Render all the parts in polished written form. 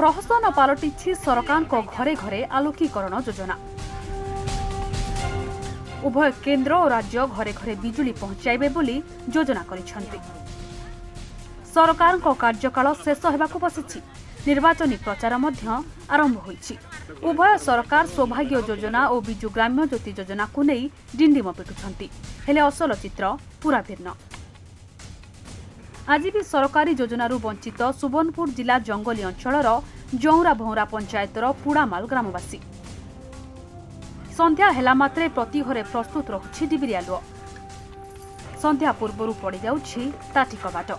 प्रहसन पलटि सरकार घरे घरे आलोकीकरण योजना। उभय केन्द्र और राज्य घरे घरे बिजुली पहुंचाइबे बोली योजना करिसेंति। सरकार कार्यकाल शेष होबाकु बसिछि। निर्वाचनी प्रचार मध्य आरंभ होइछि। उभय सरकार सौभाग्य योजना और बिजु ग्राम्य ज्योति योजना को नहीं डिंडिम पिटुछंती। हेले असल चित्र पूरा भिन्न। आज भी सरकारी योजनारू वंचित सुवर्णपुर जिला जंगली अंचलर जौरा भौरा पंचायतर पुड़ामाल ग्रामवासी। संध्या हेला मात्रे प्रति घरे प्रस्तुत रहुछि डिबिरी आलुओ। संध्या पूर्वरु पड़ जाउछि ताटिक बाट।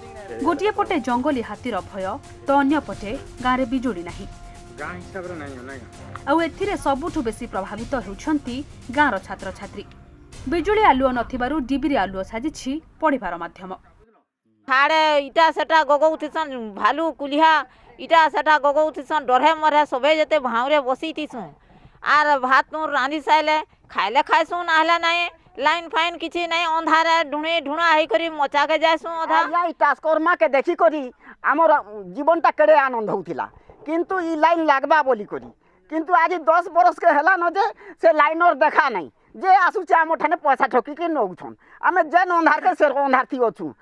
गोटे पटे जंगली हाथीर भय तो अन्य पटे गाँव बिजुली नाही। आउ एथिरे सबुठु बेसी प्रभावित हेउछंती गाँर छात्र छात्री। बिजुली आलुओ नथिबारु डिबिरी आलुओ साजिछि पढ़िबार माध्यम। हाड़े इटा सेटा गगौथिसन भालू कुलिहा इटा सेटा गगौथिसन डरे मरे सबे जते भावरे बसीथिसु आर भात नूर रांधी साइले खाइले खाइसु नाहले नाही लाइन फाइन किछि नाही अंधारे ढुणे ढुणा हेई करी मचा के जायसु अधा या ट्रांसफार्मर के देखि करी हमर जीवनटा केड़े आनंद होउतिला किंतु ई लाइन लागबा बोली करी किंतु आज 10 बरस के हला न जे से लाइनर देखा नहीं जे आसुचे हम ठाने पैसा ठोकी के नौछन हमें जेन अंधार के से अंधार थी अछु।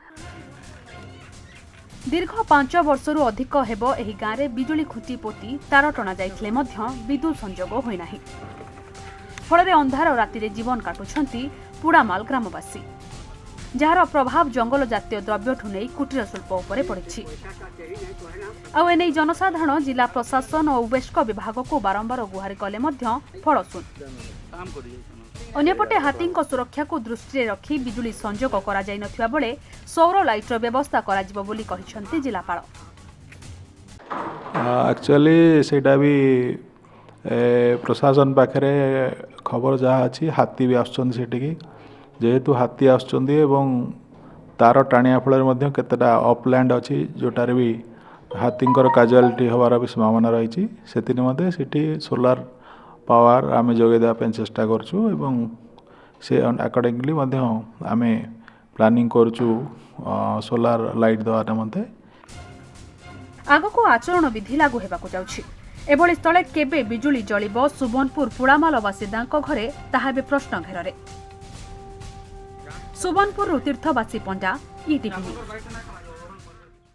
दीर्घ 5 वर्षरू अधिक हेबो एही गाँव बिजुली खुंटी पोती तार टना जाइथिले मध्य विद्युत संजोग होई नाही। फଳରେ अंधार राति जीवन काटुछंती पुड़ामाल ग्रामवासी, जार प्रभाव जंगल जातीय द्रव्यठू नहीं कुटीर शिल्प उपरे पड़िछि। आउ एने जनसाधारण जिला प्रशासन और उबेस्क विभाग को बारंबार गुहारि कले मध्य फलशून। अन्यपटे हाथी सुरक्षा को दृष्टि रखी बिजुली संजोग करा जाई नथिबा बेले सौर लाइटर व्यवस्था करा जिवो बोली कहिसंती जिलापाल। एक्चुअली सेटा भी प्रशासन पाखरे खबर जहाँ अच्छी हाथी भी आसुचंदी सेटिकी जेहेतु हाथी आसुचंदी एवं तार टाणिया फल केतेटा अपलैंड अच्छी जोटार भी हाथींकर काजुआलिटी हबार भी संभावना रही से निमते सेठी सोलार पावर आम जोगेदेवाई चेष्टा करछु एवं से अकॉर्डिंगली आम प्लानिंग करछु सोलार लाइट देवा निमते। आगको आचरण विधि लागू हेबाकु जाउछि। एभଳି स्थले केबे बिजुली जलिब सुवर्णपुर पुड़ामाल बासिंदांक घरे ताहा बे प्रश्न घेରରେ। सुवर्णपुर तीर्थवासी पंडा, ईटीवी।